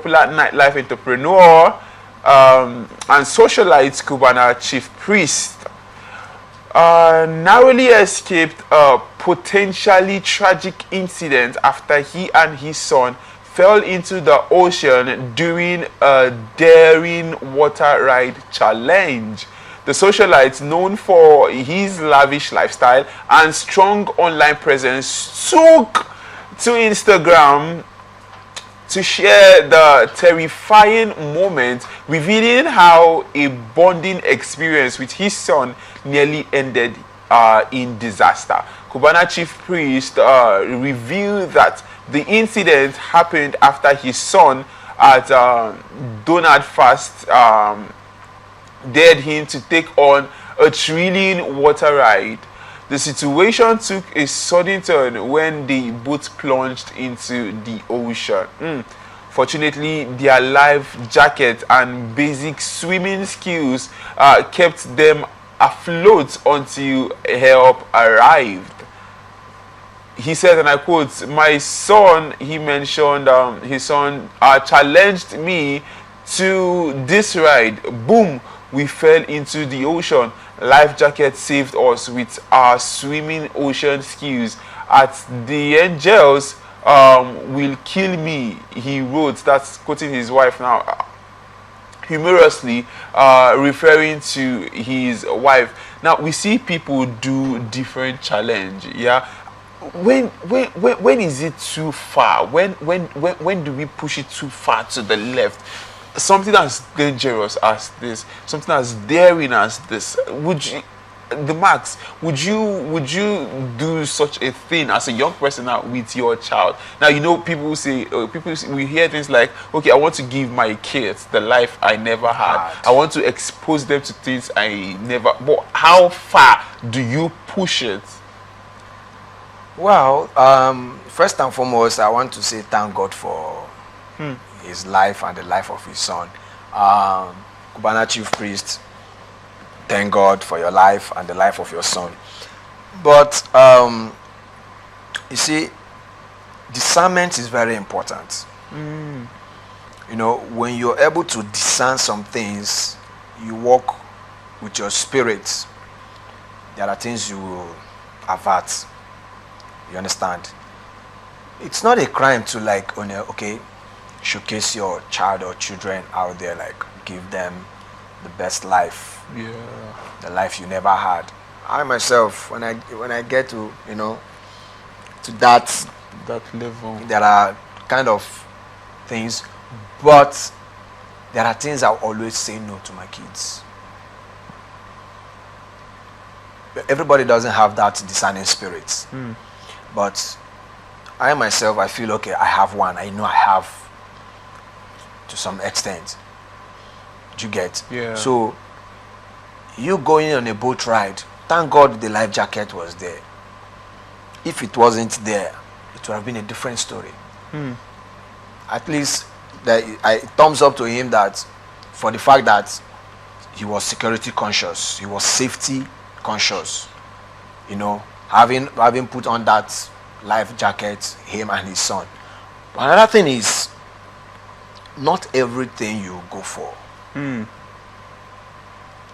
popular nightlife entrepreneur and socialite Cubana Chief Priest narrowly escaped a potentially tragic incident after he and his son fell into the ocean during a daring water ride challenge. The socialite, known for his lavish lifestyle and strong online presence, took to Instagram to share the terrifying moment, revealing how a bonding experience with his son nearly ended in disaster. Cubana Chief Priest revealed that the incident happened after his son at Donald Fast dared him to take on a thrilling water ride. The situation took a sudden turn when the boat plunged into the ocean. Fortunately, their life jacket and basic swimming skills kept them afloat until help arrived. He said, and I quote, "My son," he mentioned, his son challenged me to this ride. Boom, we fell into the ocean. Life jacket saved us with our swimming ocean skills. At the angels will kill me, he wrote. That's quoting his wife now, humorously referring to his wife. Now we see people do different challenge. Yeah, when is it too far? When do we push it too far to the left? Something as dangerous as this, something as daring as this, would you, the max, would you do such a thing as a young person now with your child? Now, you know, we hear things like, okay, I want to give my kids the life I never had. I want to expose them to things I never. But how far do you push it? Well, first and foremost, I want to say thank God for his life and the life of his son. Cubana Chief Priest, thank God for your life and the life of your son. But you see, discernment is very important. You know, when you're able to discern some things, you walk with your spirit. There are things you will avert. You understand? It's not a crime to showcase your child or children out there, like give them the best life, the life you never had. I myself, when I get to to that level, there are kind of things, but there are things I always say no to my kids. Everybody doesn't have that discerning spirit, but I myself, I feel okay. I have one. I know I have. To some extent, you get. So you going on a boat ride, thank God the life jacket was there. If it wasn't there, it would have been a different story. At least I thumbs up to him that for the fact that he was security conscious, he was safety conscious, having put on that life jacket, him and his son. Another thing is, not everything you go for.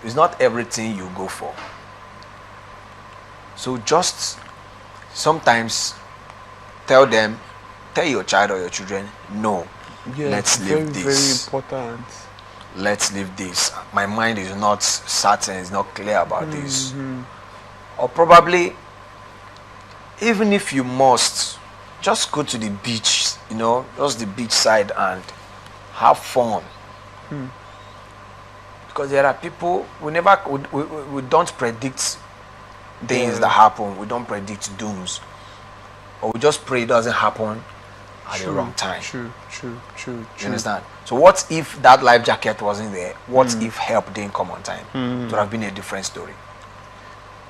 It's not everything you go for. So just sometimes tell your child or your children, no, let's leave this. Very important. Let's leave this. My mind is not certain, it's not clear about this. Or probably, even if you must, just go to the beach, just the beach side and have fun. Because there are people, we don't predict things that happen. We don't predict dooms. But we just pray it doesn't happen at the wrong time. True. You understand? So what if that life jacket wasn't there? What if help didn't come on time? It would have been a different story.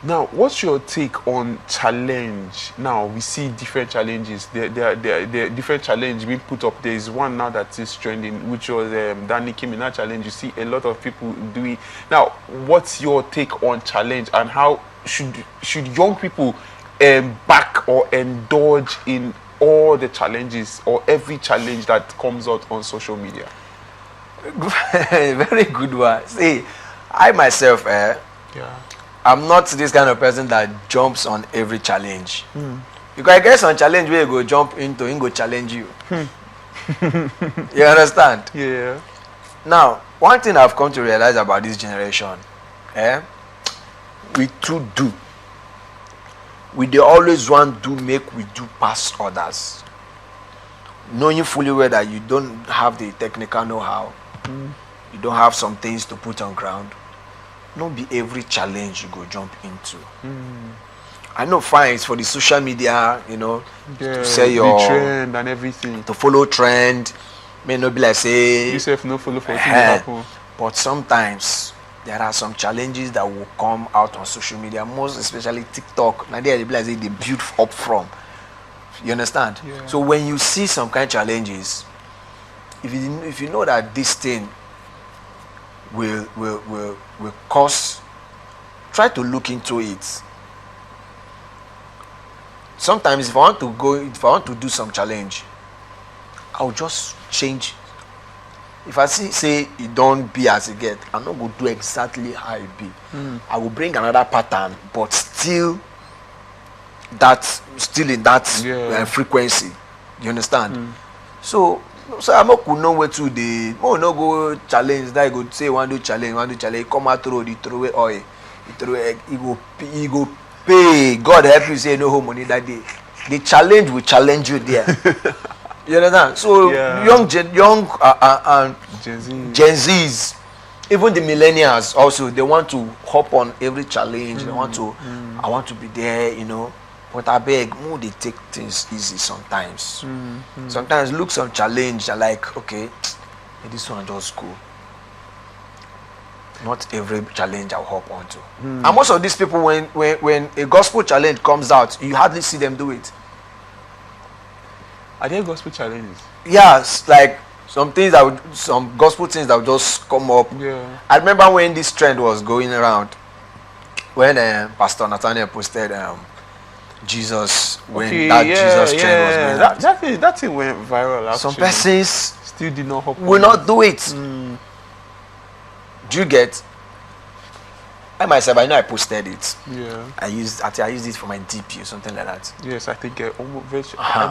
Now, what's your take on challenge? Now, we see different challenges. There are different challenges being put up. There is one now that is trending, which was that Nicki Minaj challenge. You see a lot of people doing. Now, what's your take on challenge, and how should young people back or indulge in all the challenges or every challenge that comes out on social media? Very good one. See, I myself, I'm not this kind of person that jumps on every challenge. Because I guess on challenge where you go jump into, he go challenge you. You understand? Yeah. Now, one thing I've come to realize about this generation, we too do. We dey always want to make we do past others. Knowing fully well that you don't have the technical know-how, you don't have some things to put on ground. Not be every challenge you go jump into. I know fine, it's for the social media, to say your the trend and everything. To follow trend. May not be like say you self no follow for happen. But sometimes there are some challenges that will come out on social media, most especially TikTok. Now they like say they build up from. You understand? Yeah. So when you see some kind of challenges, if you know that this thing will cause, try to look into it. Sometimes if I want to do some challenge, I'll just change. If I say it don't be as it get, I'm not going to do exactly how it be. I will bring another pattern, but still in that frequency. You understand? So I'm not going to know where to the. Oh, no go challenge. That go say one do challenge. Come out throw away oil. He go pay. God help you say no home money that day. The challenge will challenge you there. You understand? So young and Gen Zs, even the millennials also, they want to hop on every challenge. They want to, I want to be there, But I beg, they take things easy sometimes. Sometimes look some challenge and like, okay, this one just go. Not every challenge I'll hop onto. And most of these people, when a gospel challenge comes out, you hardly see them do it. Are there gospel challenges? Yes, like some gospel things that would just come up. Yeah. I remember when this trend was going around, when Pastor Nathaniel posted Jesus, Jesus trend was going that thing went viral. Actually. Some persons still did not hop will not do it. Do you get? I myself, I know I posted it. Yeah. I used it for my DP or something like that. Yes, I think I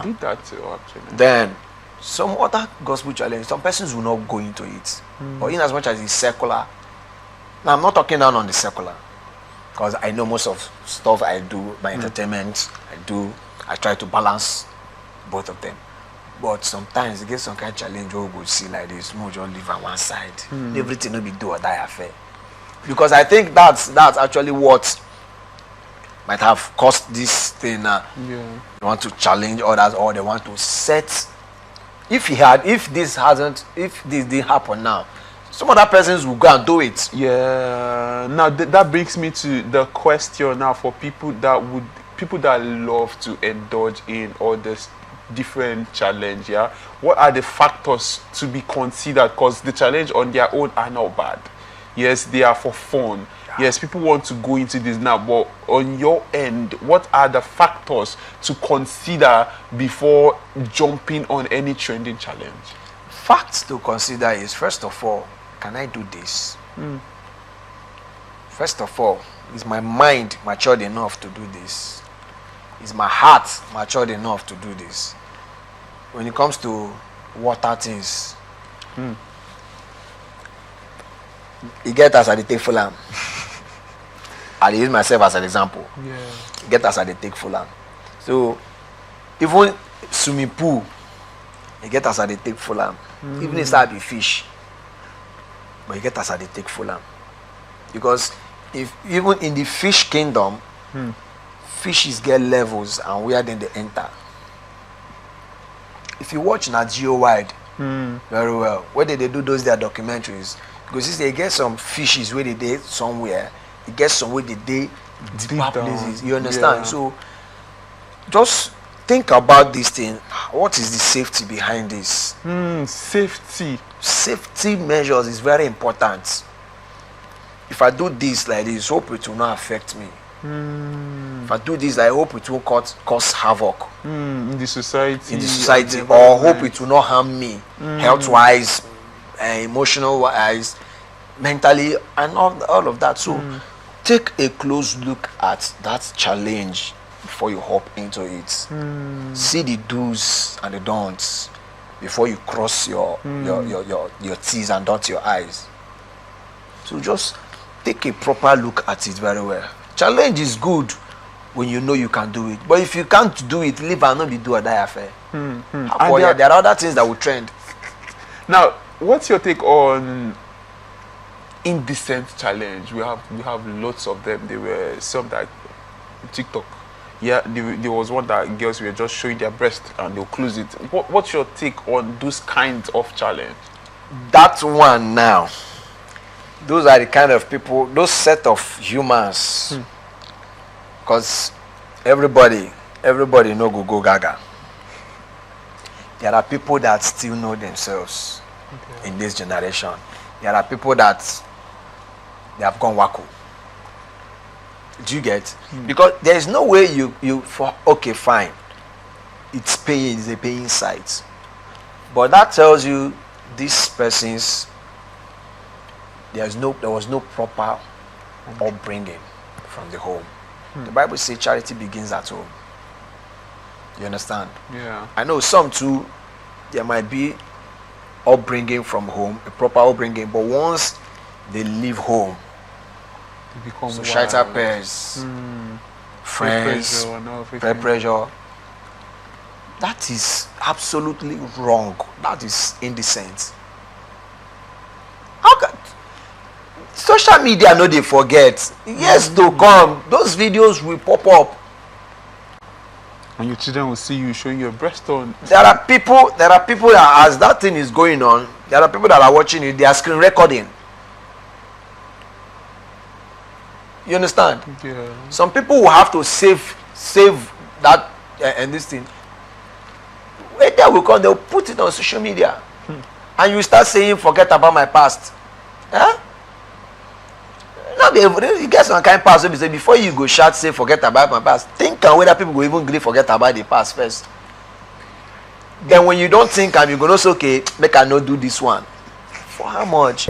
did that too, actually. Then some other gospel challenge, some persons will not go into it. Or in as much as it's secular. Now I'm not talking down on the secular. Because I know most of stuff I do, my entertainment, I try to balance both of them. But sometimes you get some kind of challenge where we go see like this, more just live on one side. Everything will be do or die affair. Because I think that's actually what might have caused this thing. They want to challenge others, or they want to set. If this didn't happen now, some other persons will go and do it. Yeah. Now that brings me to the question now for people that love to indulge in all this different challenge. Yeah. What are the factors to be considered? Because the challenge on their own are not bad. Yes, they are for fun. Yes, people want to go into this now, but on your end, what are the factors to consider before jumping on any trending challenge? Facts to consider is, first of all, can I do this? First of all, is my mind matured enough to do this? Is my heart matured enough to do this? When it comes to water things, you get as I take full arm. I use myself as an example. Yeah. You get as I take full arm. So even swimming pool, you get as I take full arm. Even inside the fish, but you get as I take full arm. Because if even in the fish kingdom, fishes get levels and where then they enter. If you watch Nat Geo Wide very well, where they do those their documentaries, because they get some fishes where they did somewhere, they get some where they did deeper places. You understand? Yeah. So just think about this thing. What is the safety behind this? Safety measures is very important. If I do this like this, hope it will not affect me. If I do this, I hope it won't cause havoc In the society. in the society, or hope it will not harm me health-wise, emotional-wise, mentally, and all of that. So take a close look at that challenge before you hop into it. See the do's and the don'ts before you cross your T's and dot your I's. So just take a proper look at it very well. Challenge is good when you know you can do it, but if you can't do it, leave and not be do or die affair. There are other things that will trend. Now, what's your take on indecent challenge? We have lots of them. There were some that TikTok. Yeah, there was one that girls were just showing their breast and they'll close it. What's your take on those kinds of challenge? That one now, those are the kind of people, those set of humans, because everybody no go gaga. There are people that still know themselves in this generation. There are people that they have gone wacko. Do you get? Because there is no way okay, fine, it's a paying site, but that tells you this person's there was no proper upbringing from the home. The Bible says charity begins at home. You understand? Yeah. I know some too, there might be upbringing from home, a proper upbringing, but once they leave home, They become societal wild. peers, friends, peer pressure, that is absolutely wrong. That is indecent. How can social media no dey forget? Years to come, those videos will pop up. And your children will see you showing your breast on. There are people that, as that thing is going on, there are people that are watching it, they are screen recording. You understand? Yeah. Some people will have to save that and this thing. When they will come, they'll put it on social media. And you start saying, forget about my past. Huh? You get some kind of past. So before you go shout, say, forget about my past, think on whether people will even really forget about the past first. Then when you don't think, you're going to say, okay, make I not do this one. For how much?